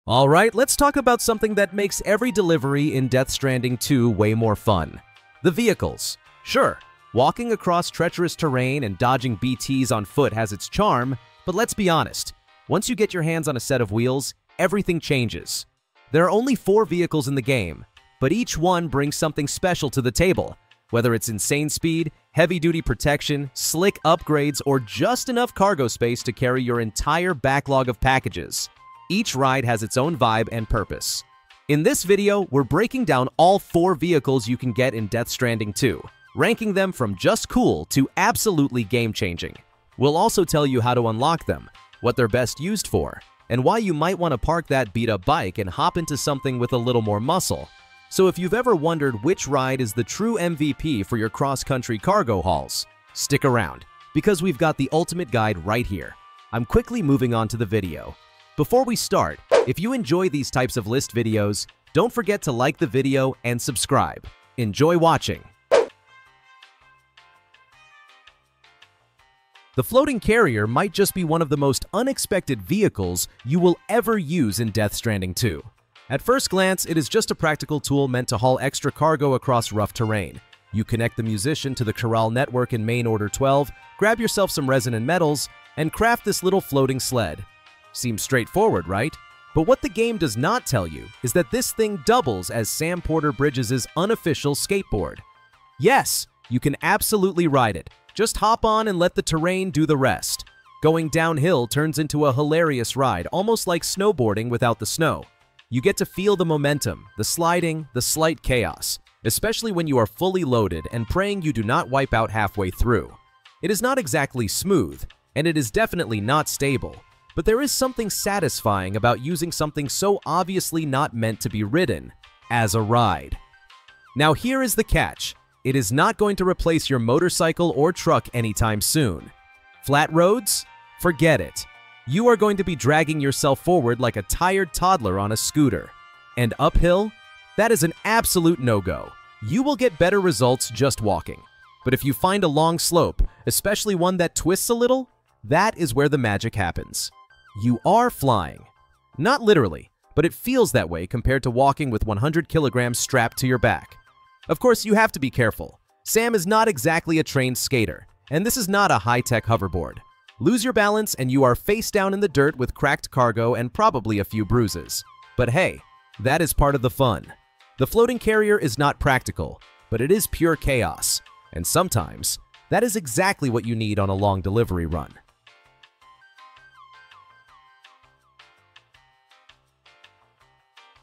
Alright, let's talk about something that makes every delivery in Death Stranding 2 way more fun. The vehicles. Sure, walking across treacherous terrain and dodging BTs on foot has its charm, but let's be honest, once you get your hands on a set of wheels, everything changes. There are only 4 vehicles in the game, but each one brings something special to the table, whether it's insane speed, heavy-duty protection, slick upgrades, or just enough cargo space to carry your entire backlog of packages. Each ride has its own vibe and purpose. In this video, we're breaking down all 4 vehicles you can get in Death Stranding 2, ranking them from just cool to absolutely game-changing. We'll also tell you how to unlock them, what they're best used for, and why you might want to park that beat-up bike and hop into something with a little more muscle. So if you've ever wondered which ride is the true MVP for your cross-country cargo hauls, stick around, because we've got the ultimate guide right here. I'm quickly moving on to the video. Before we start, if you enjoy these types of list videos, don't forget to like the video and subscribe. Enjoy watching! The floating carrier might just be one of the most unexpected vehicles you will ever use in Death Stranding 2. At first glance, it is just a practical tool meant to haul extra cargo across rough terrain. You connect the musician to the corral network in main order 12, grab yourself some resin and metals, and craft this little floating sled. Seems straightforward, right? But what the game does not tell you is that this thing doubles as Sam Porter Bridges' unofficial skateboard. Yes, you can absolutely ride it. Just hop on and let the terrain do the rest. Going downhill turns into a hilarious ride, almost like snowboarding without the snow. You get to feel the momentum, the sliding, the slight chaos, especially when you are fully loaded and praying you do not wipe out halfway through. It is not exactly smooth, and it is definitely not stable. But there is something satisfying about using something so obviously not meant to be ridden as a ride. Now here is the catch. It is not going to replace your motorcycle or truck anytime soon. Flat roads? Forget it. You are going to be dragging yourself forward like a tired toddler on a scooter. And uphill? That is an absolute no-go. You will get better results just walking. But if you find a long slope, especially one that twists a little, that is where the magic happens. You are flying. Not literally, but it feels that way compared to walking with 100 kilograms strapped to your back. Of course, you have to be careful. Sam is not exactly a trained skater, and this is not a high-tech hoverboard. Lose your balance and you are face down in the dirt with cracked cargo and probably a few bruises. But hey, that is part of the fun. The floating carrier is not practical, but it is pure chaos. And sometimes, that is exactly what you need on a long delivery run.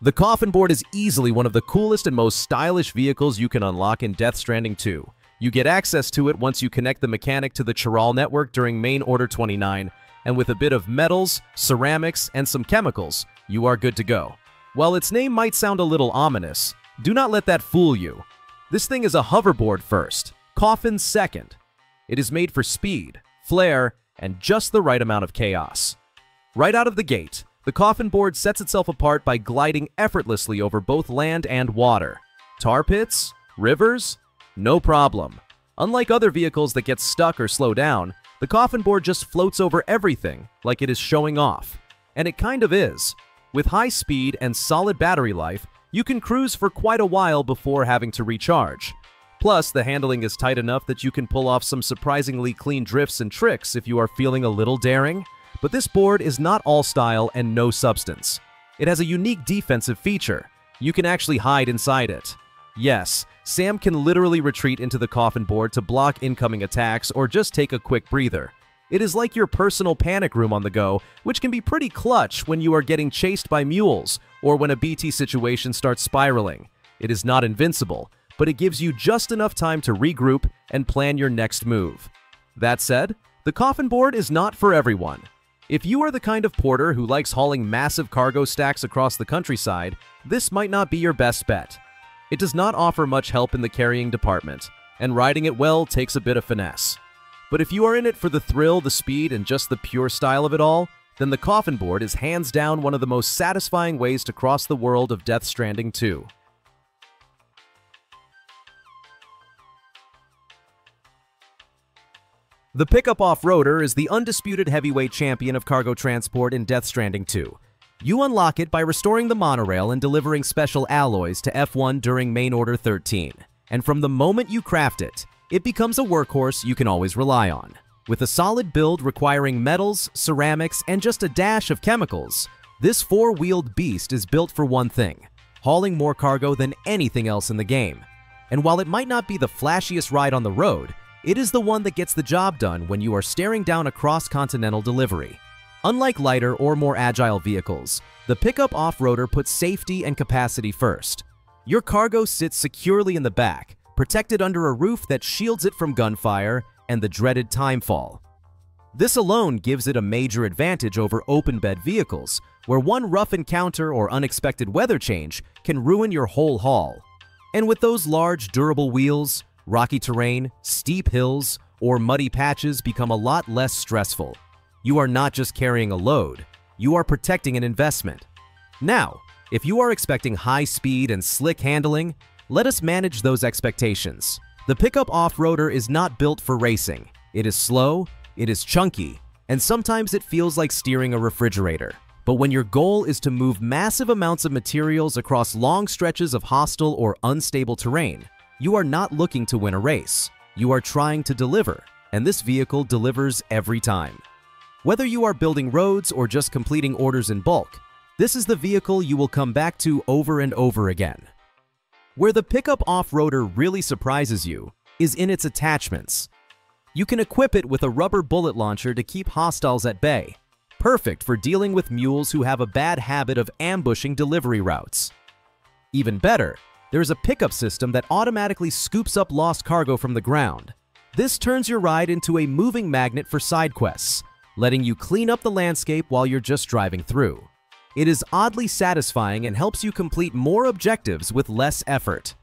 The Coffin Board is easily one of the coolest and most stylish vehicles you can unlock in Death Stranding 2. You get access to it once you connect the mechanic to the corral network during main order 29, and with a bit of metals, ceramics, and some chemicals, you are good to go. While its name might sound a little ominous, do not let that fool you. This thing is a hoverboard first, Coffin second. It is made for speed, flair, and just the right amount of chaos. Right out of the gate, the Coffin Board sets itself apart by gliding effortlessly over both land and water. Tar pits? Rivers? No problem. Unlike other vehicles that get stuck or slow down, the Coffin Board just floats over everything like it is showing off. And it kind of is. With high speed and solid battery life, you can cruise for quite a while before having to recharge. Plus, the handling is tight enough that you can pull off some surprisingly clean drifts and tricks if you are feeling a little daring. But this board is not all style and no substance. It has a unique defensive feature. You can actually hide inside it. Yes, Sam can literally retreat into the Coffin Board to block incoming attacks or just take a quick breather. It is like your personal panic room on the go, which can be pretty clutch when you are getting chased by mules or when a BT situation starts spiraling. It is not invincible, but it gives you just enough time to regroup and plan your next move. That said, the Coffin Board is not for everyone. If you are the kind of porter who likes hauling massive cargo stacks across the countryside, this might not be your best bet. It does not offer much help in the carrying department, and riding it well takes a bit of finesse. But if you are in it for the thrill, the speed, and just the pure style of it all, then the Coffin Board is hands down one of the most satisfying ways to cross the world of Death Stranding 2. The pickup off-roader is the undisputed heavyweight champion of cargo transport in Death Stranding 2. You unlock it by restoring the monorail and delivering special alloys to F1 during Main Order 13. And from the moment you craft it, it becomes a workhorse you can always rely on. With a solid build requiring metals, ceramics, and just a dash of chemicals, this four-wheeled beast is built for one thing: hauling more cargo than anything else in the game. And while it might not be the flashiest ride on the road, it is the one that gets the job done when you are staring down a cross-continental delivery. Unlike lighter or more agile vehicles, the pickup off-roader puts safety and capacity first. Your cargo sits securely in the back, protected under a roof that shields it from gunfire and the dreaded timefall. This alone gives it a major advantage over open-bed vehicles, where one rough encounter or unexpected weather change can ruin your whole haul. And with those large, durable wheels, rocky terrain, steep hills, or muddy patches become a lot less stressful. You are not just carrying a load, you are protecting an investment. Now, if you are expecting high speed and slick handling, let us manage those expectations. The pickup off-roader is not built for racing. It is slow, it is chunky, and sometimes it feels like steering a refrigerator. But when your goal is to move massive amounts of materials across long stretches of hostile or unstable terrain, you are not looking to win a race. You are trying to deliver, and this vehicle delivers every time. Whether you are building roads or just completing orders in bulk, this is the vehicle you will come back to over and over again. Where the pickup off-roader really surprises you is in its attachments. You can equip it with a rubber bullet launcher to keep hostiles at bay, perfect for dealing with mules who have a bad habit of ambushing delivery routes. Even better, there is a pickup system that automatically scoops up lost cargo from the ground. This turns your ride into a moving magnet for side quests, letting you clean up the landscape while you're just driving through. It is oddly satisfying and helps you complete more objectives with less effort.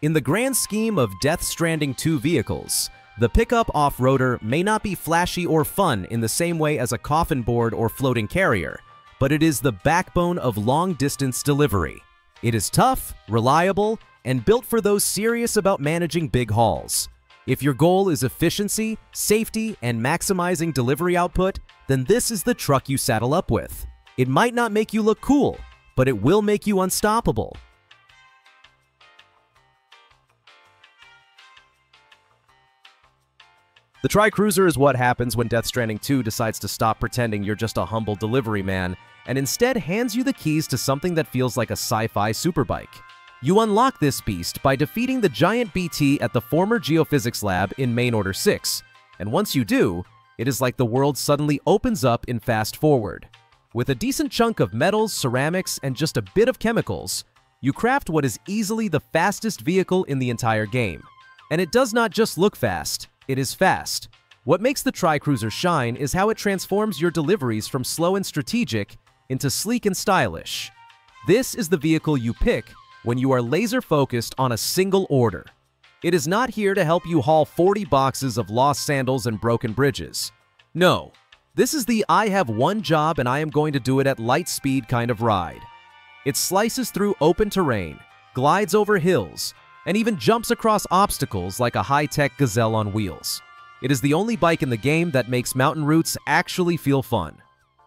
In the grand scheme of Death Stranding 2 vehicles, the pickup off-roader may not be flashy or fun in the same way as a coffin board or floating carrier, but it is the backbone of long-distance delivery. It is tough, reliable, and built for those serious about managing big hauls. If your goal is efficiency, safety, and maximizing delivery output, then this is the truck you saddle up with. It might not make you look cool, but it will make you unstoppable. The Tri-Cruiser is what happens when Death Stranding 2 decides to stop pretending you're just a humble delivery man and instead hands you the keys to something that feels like a sci-fi superbike. You unlock this beast by defeating the giant BT at the former geophysics lab in Main Order 6, and once you do, it is like the world suddenly opens up in fast forward. With a decent chunk of metals, ceramics, and just a bit of chemicals, you craft what is easily the fastest vehicle in the entire game. And it does not just look fast, it is fast. What makes the Tri-Cruiser shine is how it transforms your deliveries from slow and strategic into sleek and stylish. This is the vehicle you pick when you are laser-focused on a single order. It is not here to help you haul 40 boxes of lost sandals and broken bridges. No. This is the I have one job and I am going to do it at light speed kind of ride. It slices through open terrain, glides over hills, and even jumps across obstacles like a high-tech gazelle on wheels. It is the only bike in the game that makes mountain routes actually feel fun.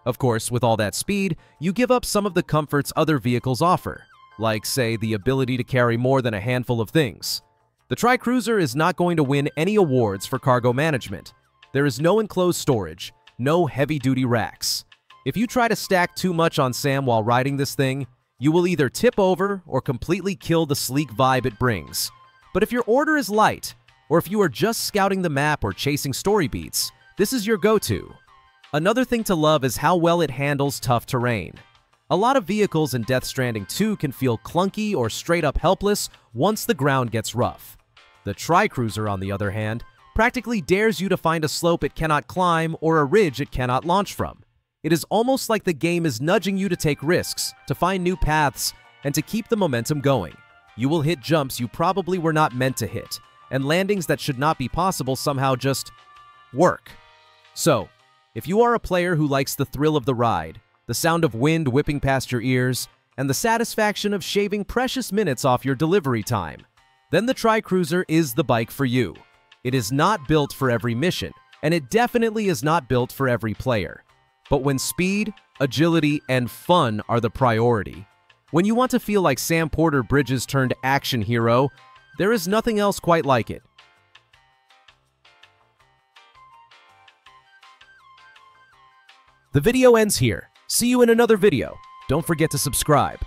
Of course, with all that speed, you give up some of the comforts other vehicles offer, like, say, the ability to carry more than a handful of things. The Tri-Cruiser is not going to win any awards for cargo management. There is no enclosed storage, no heavy-duty racks. If you try to stack too much on Sam while riding this thing, you will either tip over or completely kill the sleek vibe it brings. But if your order is light, or if you are just scouting the map or chasing story beats, this is your go-to. Another thing to love is how well it handles tough terrain. A lot of vehicles in Death Stranding 2 can feel clunky or straight-up helpless once the ground gets rough. The Tri-Cruiser, on the other hand, practically dares you to find a slope it cannot climb or a ridge it cannot launch from. It is almost like the game is nudging you to take risks, to find new paths, and to keep the momentum going. You will hit jumps you probably were not meant to hit, and landings that should not be possible somehow just work. So, if you are a player who likes the thrill of the ride, the sound of wind whipping past your ears, and the satisfaction of shaving precious minutes off your delivery time, then the Tri-Cruiser is the bike for you. It is not built for every mission, and it definitely is not built for every player. But when speed, agility, and fun are the priority. When you want to feel like Sam Porter Bridges turned action hero, there is nothing else quite like it. The video ends here. See you in another video. Don't forget to subscribe.